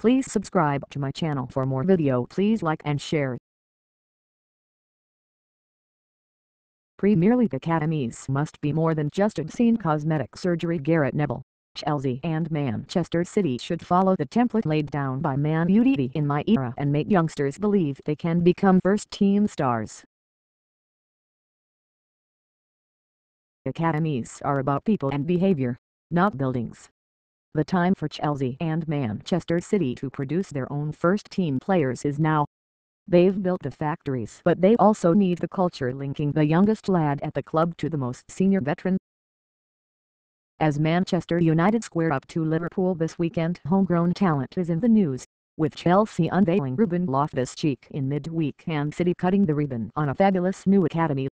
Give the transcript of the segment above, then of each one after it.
Please subscribe to my channel for more video. Please like and share. Premier League academies must be more than just obscene cosmetic surgery. Gareth Neville. Chelsea and Manchester City should follow the template laid down by Man Utd in my era and make youngsters believe they can become first-team stars. Academies are about people and behavior, not buildings. The time for Chelsea and Manchester City to produce their own first-team players is now. They've built the factories, but they also need the culture linking the youngest lad at the club to the most senior veteran. As Manchester United square up to Liverpool this weekend, homegrown talent is in the news, with Chelsea unveiling Ruben Loftus-Cheek in midweek and City cutting the ribbon on a fabulous new academy.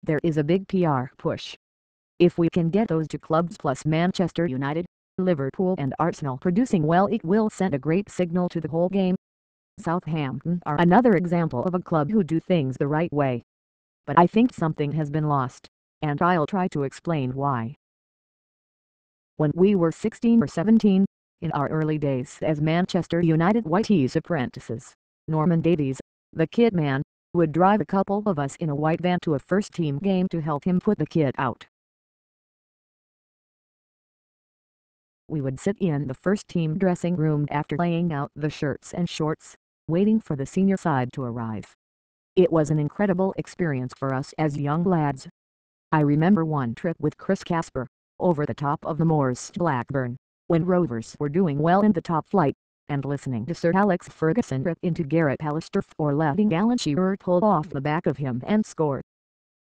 There is a big PR push. If we can get those two clubs plus Manchester United, Liverpool and Arsenal producing well, it will send a great signal to the whole game. Southampton are another example of a club who do things the right way. But I think something has been lost, and I'll try to explain why. When we were 16 or 17, in our early days as Manchester United Whitey's apprentices, Norman Davies, the kit man, would drive a couple of us in a white van to a first-team game to help him put the kit out. We would sit in the first-team dressing room after laying out the shirts and shorts, waiting for the senior side to arrive. It was an incredible experience for us as young lads. I remember one trip with Chris Casper, over the top of the moors to Blackburn, when Rovers were doing well in the top flight, and listening to Sir Alex Ferguson rip into Garrett Pallister or letting Alan Shearer pull off the back of him and score.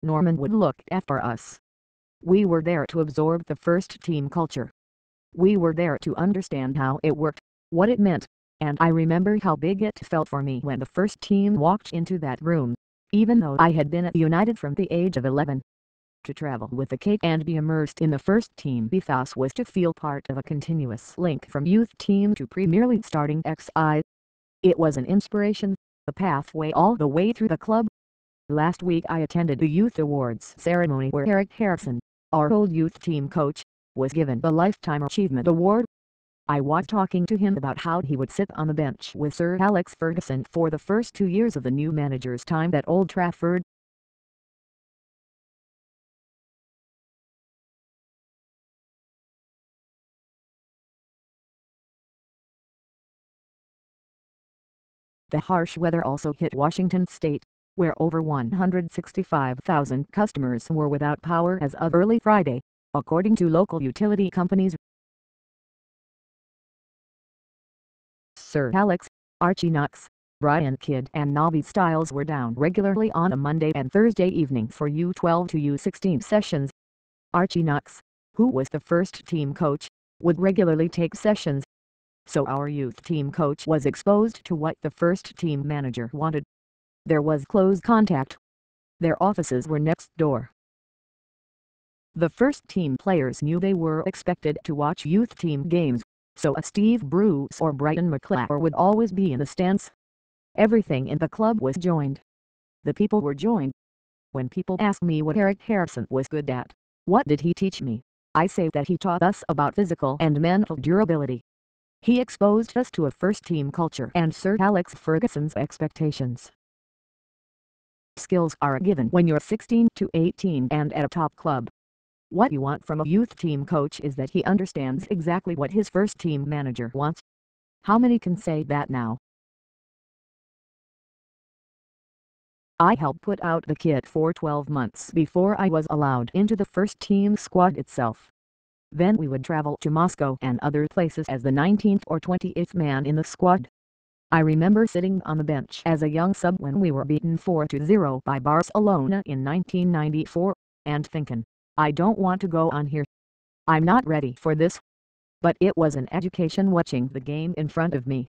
Norman would look after us. We were there to absorb the first-team culture. We were there to understand how it worked, what it meant, and I remember how big it felt for me when the first team walked into that room, even though I had been at United from the age of 11. To travel with the cake and be immersed in the first team ethos was to feel part of a continuous link from youth team to Premier League starting XI. It was an inspiration, a pathway all the way through the club. Last week I attended the Youth Awards ceremony where Eric Harrison, our old youth team coach, was given the Lifetime Achievement Award. I was talking to him about how he would sit on the bench with Sir Alex Ferguson for the first 2 years of the new manager's time at Old Trafford. The harsh weather also hit Washington State, where over 165,000 customers were without power as of early Friday, according to local utility companies. Sir Alex, Archie Knox, Brian Kidd and Nobby Stiles were down regularly on a Monday and Thursday evening for U12 to U16 sessions. Archie Knox, who was the first team coach, would regularly take sessions. So our youth team coach was exposed to what the first team manager wanted. There was close contact. Their offices were next door. The first team players knew they were expected to watch youth team games, so a Steve Bruce or Brighton McClare would always be in the stands. Everything in the club was joined. The people were joined. When people ask me what Eric Harrison was good at, what did he teach me, I say that he taught us about physical and mental durability. He exposed us to a first-team culture and Sir Alex Ferguson's expectations. Skills are a given when you're 16 to 18 and at a top club. What you want from a youth team coach is that he understands exactly what his first-team manager wants. How many can say that now? I helped put out the kit for 12 months before I was allowed into the first-team squad itself. Then we would travel to Moscow and other places as the 19th or 20th man in the squad. I remember sitting on the bench as a young sub when we were beaten 4-0 by Barcelona in 1994, and thinking, I don't want to go on here. I'm not ready for this. But it was an education watching the game in front of me.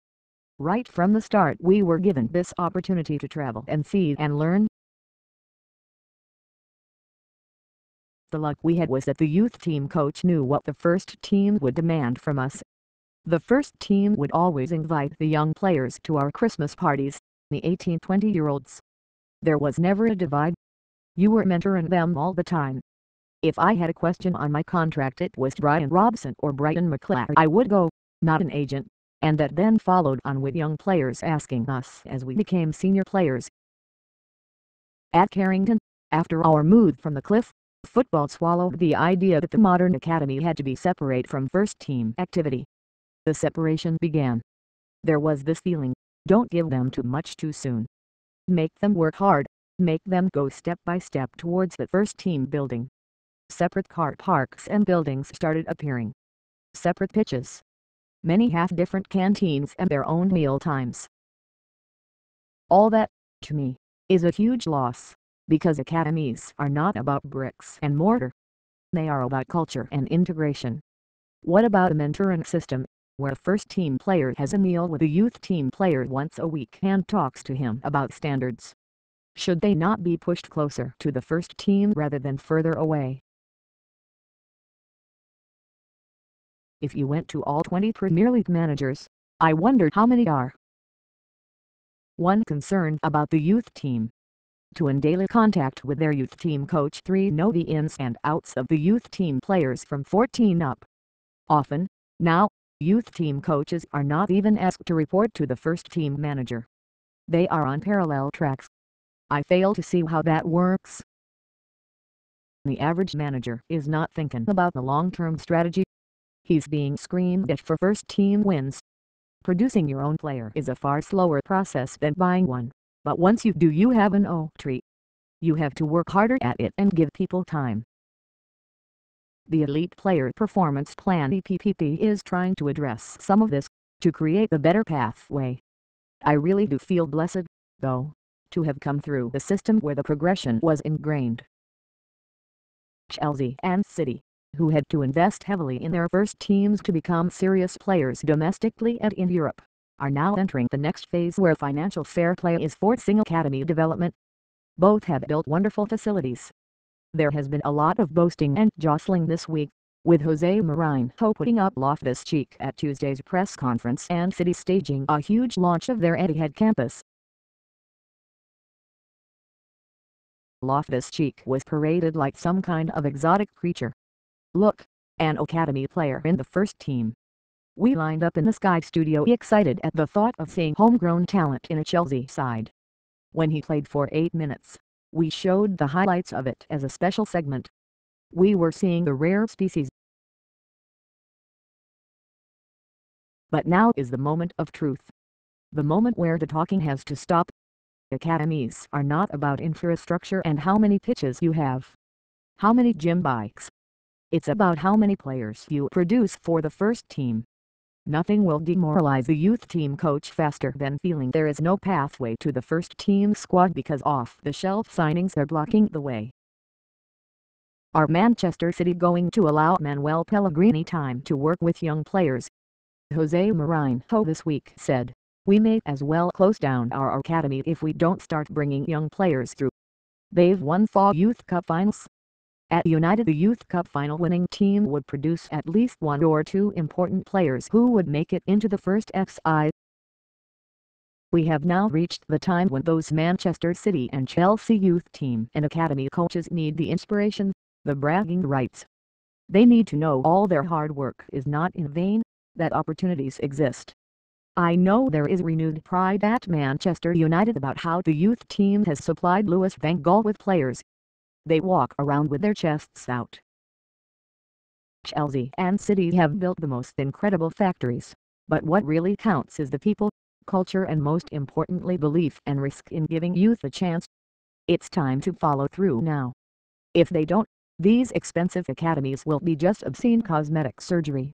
Right from the start we were given this opportunity to travel and see and learn. The luck we had was that the youth team coach knew what the first team would demand from us. The first team would always invite the young players to our Christmas parties, the 18-20-year-olds. There was never a divide. You were mentoring them all the time. If I had a question on my contract, it was Brian Robson or Brighton McClare I would go, not an agent, and that then followed on with young players asking us as we became senior players. At Carrington, after our move from the cliff, football swallowed the idea that the modern academy had to be separate from first-team activity. The separation began. There was this feeling, don't give them too much too soon. Make them work hard, make them go step by step towards the first-team building. Separate car parks and buildings started appearing. Separate pitches. Many half-different canteens and their own meal times. All that, to me, is a huge loss, because academies are not about bricks and mortar. They are about culture and integration. What about a mentoring system, where a first-team player has a meal with a youth team player once a week and talks to him about standards? Should they not be pushed closer to the first team rather than further away? If you went to all 20 Premier League managers, I wonder how many are 1. Concerned about the youth team. 2. In daily contact with their youth team coach. 3. Know the ins and outs of the youth team players from 14 up. Often, now, youth team coaches are not even asked to report to the first team manager. They are on parallel tracks. I fail to see how that works. The average manager is not thinking about the long-term strategy. He's being screamed at for first-team wins. Producing your own player is a far slower process than buying one, but once you do, you have an oak tree. You have to work harder at it and give people time. The Elite Player Performance Plan (EPPP) is trying to address some of this, to create a better pathway. I really do feel blessed, though, to have come through the system where the progression was ingrained. Chelsea and City, who had to invest heavily in their first teams to become serious players domestically and in Europe, are now entering the next phase where financial fair play is forcing academy development. Both have built wonderful facilities. There has been a lot of boasting and jostling this week, with Jose Mourinho putting up Loftus-Cheek at Tuesday's press conference and City staging a huge launch of their Etihad campus. Loftus-Cheek was paraded like some kind of exotic creature. Look, an academy player in the first team. We lined up in the Sky studio excited at the thought of seeing homegrown talent in a Chelsea side. When he played for 8 minutes, we showed the highlights of it as a special segment. We were seeing the rare species. But now is the moment of truth. The moment where the talking has to stop. Academies are not about infrastructure and how many pitches you have, how many gym bikes. It's about how many players you produce for the first team. Nothing will demoralize a youth team coach faster than feeling there is no pathway to the first team squad because off-the-shelf signings are blocking the way. Are Manchester City going to allow Manuel Pellegrini time to work with young players? Jose Mourinho this week said, "We may as well close down our academy if we don't start bringing young players through." They've won 4 Youth Cup finals. At United, the Youth Cup final winning team would produce at least 1 or 2 important players who would make it into the first XI. We have now reached the time when those Manchester City and Chelsea youth team and academy coaches need the inspiration, the bragging rights. They need to know all their hard work is not in vain, that opportunities exist. I know there is renewed pride at Manchester United about how the youth team has supplied Louis van Gaal with players. They walk around with their chests out. Chelsea and City have built the most incredible factories, but what really counts is the people, culture and most importantly belief and risk in giving youth a chance. It's time to follow through now. If they don't, these expensive academies will be just obscene cosmetic surgery.